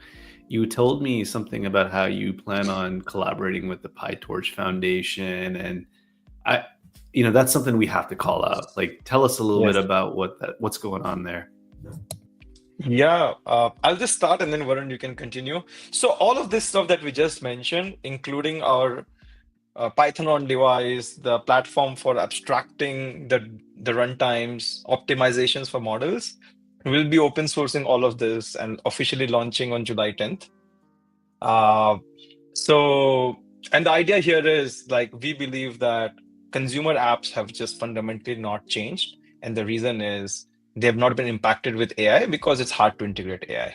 Speaker 1: you told me something about how you plan on collaborating with the PyTorch Foundation, and that's something we have to call out. Like, tell us a little bit about what's going on there.
Speaker 4: Yeah, I'll just start and then Varun, you can continue. So all of this stuff that we just mentioned, including our Python on device, the platform for abstracting the runtimes, optimizations for models, we'll be open sourcing all of this and officially launching on July 10th. And the idea here is, like, we believe that consumer apps have just fundamentally not changed. And the reason is they have not been impacted with AI because it's hard to integrate AI.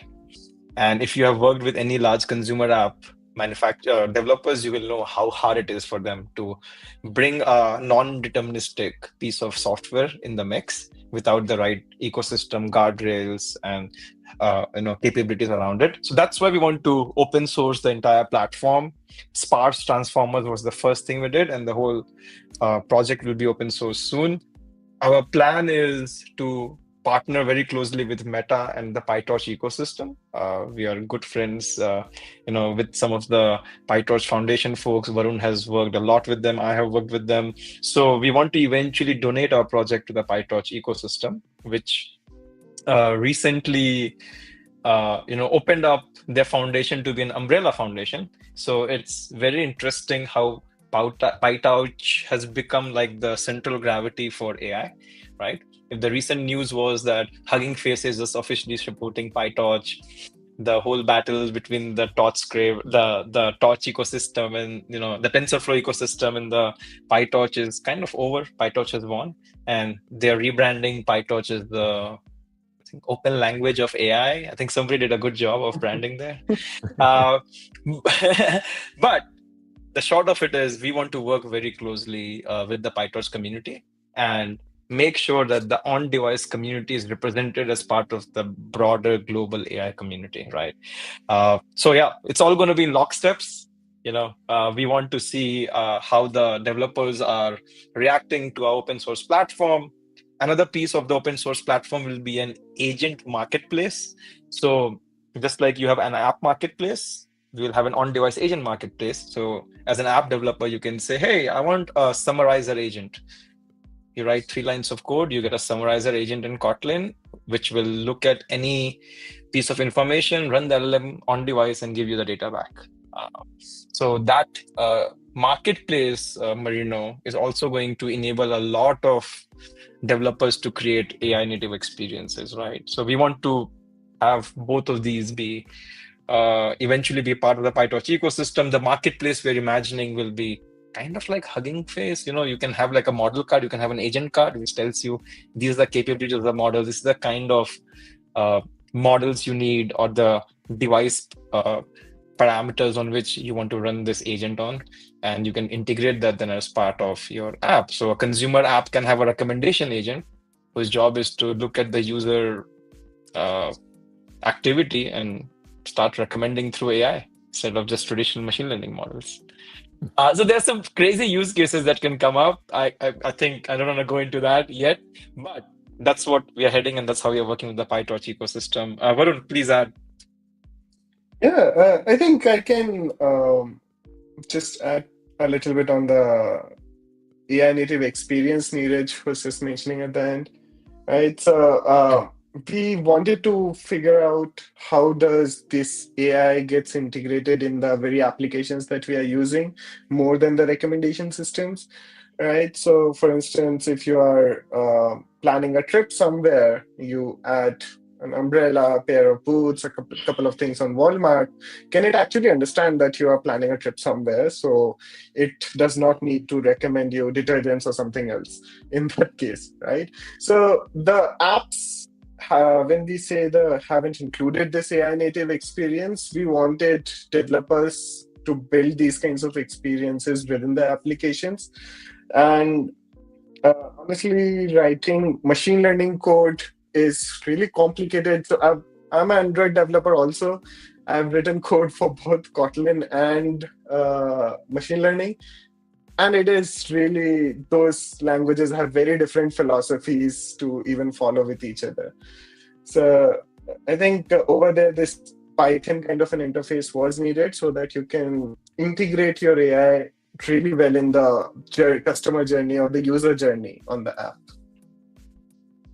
Speaker 4: And if you have worked with any large consumer app developers, you will know how hard it is for them to bring a non-deterministic piece of software in the mix without the right ecosystem guardrails and capabilities around it. So that's why we want to open source the entire platform. Sparse transformers was the first thing we did, and the whole project will be open source soon. Our plan is to partner very closely with Meta and the PyTorch ecosystem. We are good friends, with some of the PyTorch Foundation folks. Varun has worked a lot with them. I have worked with them. So we want to eventually donate our project to the PyTorch ecosystem, which recently, opened up their foundation to be an umbrella foundation. So it's very interesting how PyTorch has become like the central gravity for AI, right? If the recent news was that Hugging Face is just officially supporting PyTorch, the whole battle between the Torch the Torch ecosystem and the TensorFlow ecosystem and the PyTorch is kind of over. PyTorch has won, and they're rebranding PyTorch as the open language of AI. I think somebody did a good job of branding there. But the short of it is we want to work very closely with the PyTorch community and make sure that the on-device community is represented as part of the broader global AI community, right? So yeah, it's all going to be in locksteps. We want to see how the developers are reacting to our open source platform. Another piece of the open source platform will be an agent marketplace. So just like you have an app marketplace, we'll have an on-device agent marketplace. So as an app developer, you can say, hey, I want a summarizer agent. You write 3 lines of code, you get a summarizer agent in Kotlin, which will look at any piece of information, run the LLM on device, and give you the data back. So that marketplace, Marino, is also going to enable a lot of developers to create AI native experiences, right? So we want to have both of these be eventually be part of the PyTorch ecosystem. The marketplace we're imagining will be kind of like Hugging Face. You can have like a model card, you can have an agent card, which tells you these are the capabilities of the model, this is the kind of models you need, or the device parameters on which you want to run this agent on, and you can integrate that then as part of your app. So a consumer app can have a recommendation agent whose job is to look at the user activity and start recommending through AI instead of just traditional machine learning models. So there's some crazy use cases that can come up. I think I don't want to go into that yet, but that's what we are heading, and that's how we are working with the PyTorch ecosystem. Varun, please add.
Speaker 5: Yeah, I think I can just add a little bit on the AI native experience Neeraj was just mentioning at the end, right? So we wanted to figure out how does this AI gets integrated in the very applications that we are using more than the recommendation systems, right? So for instance, if you are planning a trip somewhere, you add an umbrella, a pair of boots, a couple of things on Walmart. Can it actually understand that you are planning a trip somewhere? So it does not need to recommend you detergents or something else in that case, right? So the apps, when we say the haven't included this AI native experience, we wanted developers to build these kinds of experiences within the applications. And honestly, writing machine learning code is really complicated. So I'm an Android developer also. I've written code for both Kotlin and machine learning. And it is really, those languages have very different philosophies to even follow with each other. So I think over there, this Python kind of an interface was needed so that you can integrate your AI really well in the customer journey or the user journey on the app.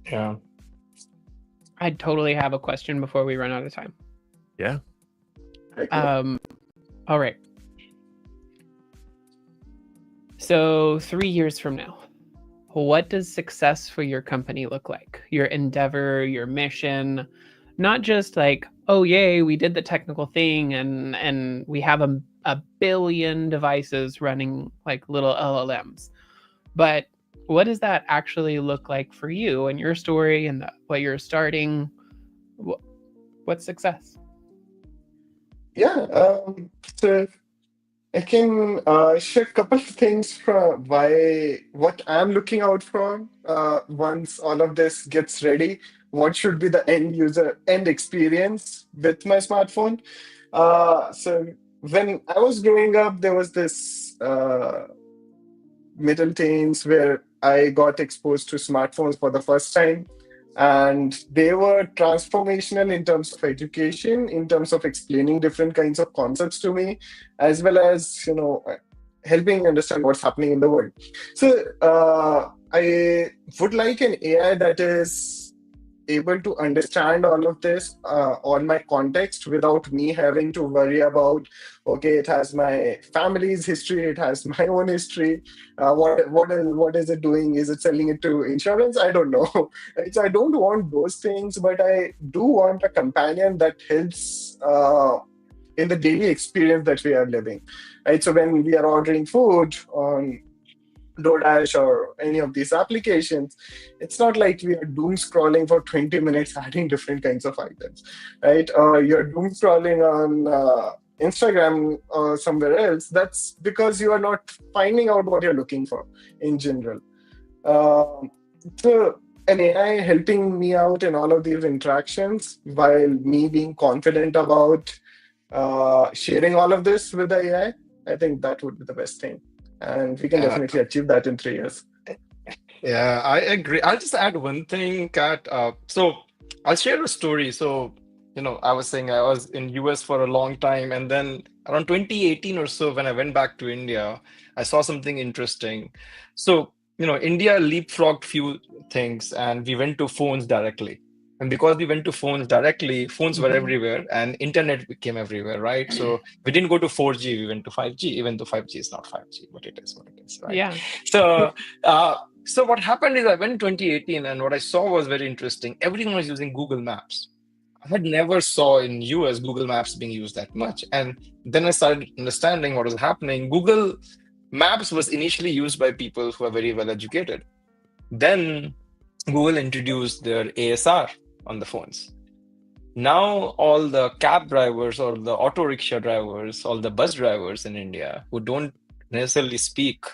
Speaker 4: Yeah.
Speaker 3: I totally have a question before we run out of time.
Speaker 2: Yeah.
Speaker 3: All right. So 3 years from now, what does success for your company look like? Your endeavor, your mission, not just like, oh yay, we did the technical thing and we have a billion devices running like little LLMs, but what does that actually look like for you and your story and what you're starting? What's success?
Speaker 5: Yeah, so I can share a couple of things from what I'm looking out for once all of this gets ready. What should be the end experience with my smartphone? So when I was growing up, there was this middle teens where I got exposed to smartphones for the first time. And they were transformational in terms of education, in terms of explaining different kinds of concepts to me, as well as, helping understand what's happening in the world. So I would like an AI that is able to understand all of this, all my context, without me having to worry about, okay, it has my family's history, it has my own history. What is it doing? Is it selling it to insurance? I don't know. So I don't want those things, but I do want a companion that helps in the daily experience that we are living. Right. So when we are ordering food on DoorDash or any of these applications, it's not like we are doom scrolling for 20 minutes adding different kinds of items, right? Or you're doom scrolling on Instagram or somewhere else. That's because you are not finding out what you're looking for in general. So an AI helping me out in all of these interactions while me being confident about sharing all of this with the AI, I think that would be the best thing. And we can definitely achieve that in 3 years.
Speaker 4: Yeah, I agree. I'll just add one thing, Kat. So I'll share a story. So I was saying I was in US for a long time, and then around 2018 or so, when I went back to India, I saw something interesting. So, India leapfrogged few things, and we went to phones directly. And because we went to phones directly, phones were
Speaker 3: Mhm.
Speaker 4: everywhere, and internet became everywhere, right? So we didn't go to 4G, we went to 5G, even though 5G is not 5G, but it is what it is, right?
Speaker 3: Yeah.
Speaker 4: So, so what happened is I went in 2018, and what I saw was very interesting. Everyone was using Google Maps. I had never saw in US Google Maps being used that much. And then I started understanding what was happening. Google Maps was initially used by people who are very well educated. Then Google introduced their ASR on the phones. Now all the cab drivers or the auto rickshaw drivers, all the bus drivers in India who don't necessarily speak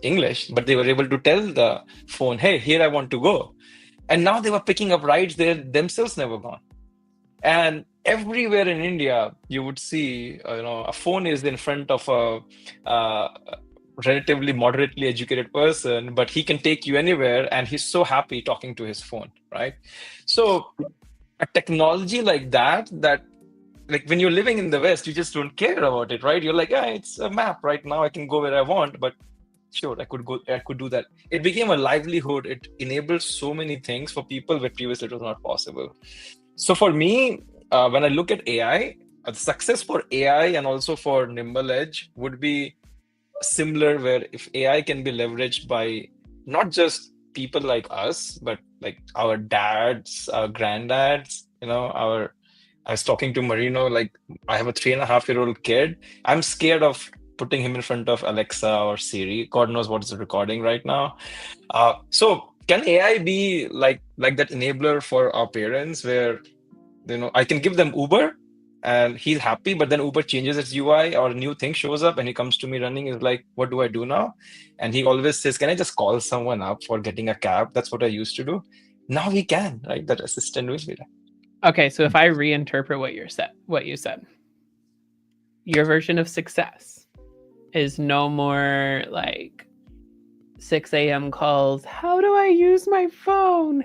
Speaker 4: English, but they were able to tell the phone, hey, here I want to go. And now they were picking up rides they themselves never gone. And everywhere in India, you would see, a phone is in front of a relatively moderately educated person, but he can take you anywhere, and he's so happy talking to his phone, right? So a technology like that, like when you're living in the West, you just don't care about it, right? You're like, yeah, it's a map right now. I can go where I want, but sure, I could do that. It became a livelihood. It enabled so many things for people where previously it was not possible. So for me, when I look at AI, the success for AI and also for NimbleEdge would be similar, where if AI can be leveraged by not just people like us, but like our dads, our granddads, I was talking to Marino, like I have a 3.5-year-old kid. I'm scared of putting him in front of Alexa or Siri. God knows what is recording right now. So can AI be like that enabler for our parents, where I can give them Uber and he's happy, but then Uber changes its UI or a new thing shows up and he comes to me running, is like, what do I do now? And he always says, can I just call someone up for getting a cab? That's what I used to do. Now he can, right? That assistant will be there.
Speaker 3: Okay, so if I reinterpret what you said, your version of success is no more like 6 a.m. calls. How do I use my phone?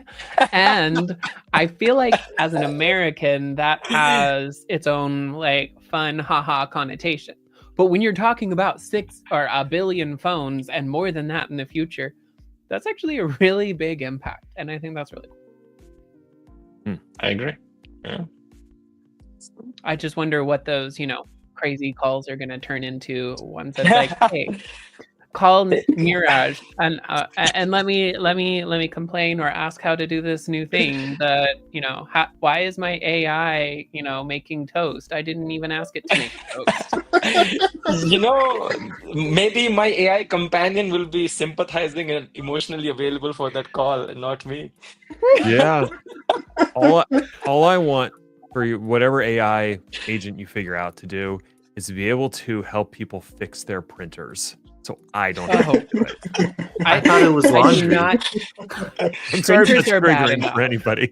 Speaker 3: And I feel like as an American, that has its own like fun, haha connotation. But when you're talking about 6 or a billion phones and more than that in the future, that's actually a really big impact. And I think that's really cool.
Speaker 4: I agree. Yeah.
Speaker 3: I just wonder what those, crazy calls are going to turn into once it's like, hey, call Neeraj and let me complain or ask how to do this new thing that why is my AI making toast? I didn't even ask it to make toast.
Speaker 4: Maybe my AI companion will be sympathizing and emotionally available for that call, and not me.
Speaker 2: Yeah. All I want for you, whatever AI agent you figure out to do, is to be able to help people fix their printers, so I don't have to do it.
Speaker 1: I thought it was
Speaker 3: I do
Speaker 1: laundry.
Speaker 3: not.
Speaker 2: I'm sorry if
Speaker 3: Printers
Speaker 2: that's
Speaker 3: are bad
Speaker 2: triggering
Speaker 3: enough.
Speaker 2: for anybody.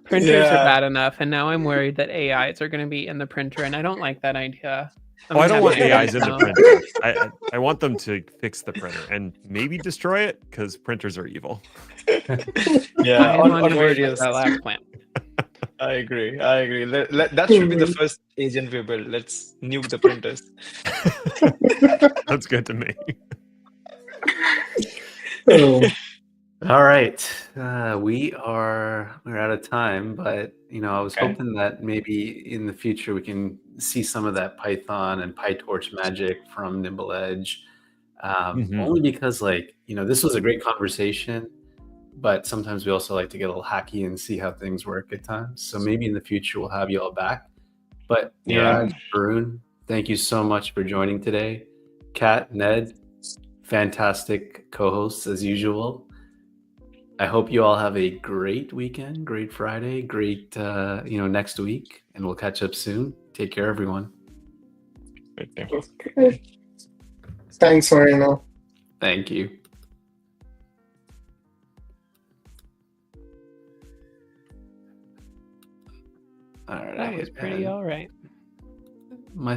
Speaker 3: Printers are
Speaker 4: Yeah.
Speaker 3: bad enough, and now I'm worried that AIs are going to be in the printer, and I don't like that idea.
Speaker 2: Oh, I don't want
Speaker 3: having to
Speaker 2: AIs in the
Speaker 3: know.
Speaker 2: printer. I want them to fix the printer and maybe destroy it, because printers are evil.
Speaker 4: Yeah,
Speaker 3: I am
Speaker 4: on
Speaker 3: on board with
Speaker 4: various.
Speaker 3: that last plan.
Speaker 4: I agree. That should be the first agent we build. Let's nuke the printers.
Speaker 2: That's good to me.
Speaker 1: All right, we're out of time, but I was
Speaker 4: Okay.
Speaker 1: hoping that maybe in the future we can see some of that Python and PyTorch magic from NimbleEdge. Only because, this was a great conversation, but sometimes we also like to get a little hacky and see how things work at times. So maybe in the future we'll have you all back. But
Speaker 4: Yeah.
Speaker 1: Neeraj, Varun, thank you so much for joining today. Kat, Ned, fantastic co-hosts as usual. I hope you all have a great weekend, great Friday, great next week, and we'll catch up soon. Take care, everyone.
Speaker 5: Okay. Thanks, Marino.
Speaker 1: Thank you. All right,
Speaker 3: That was pretty all right.
Speaker 1: my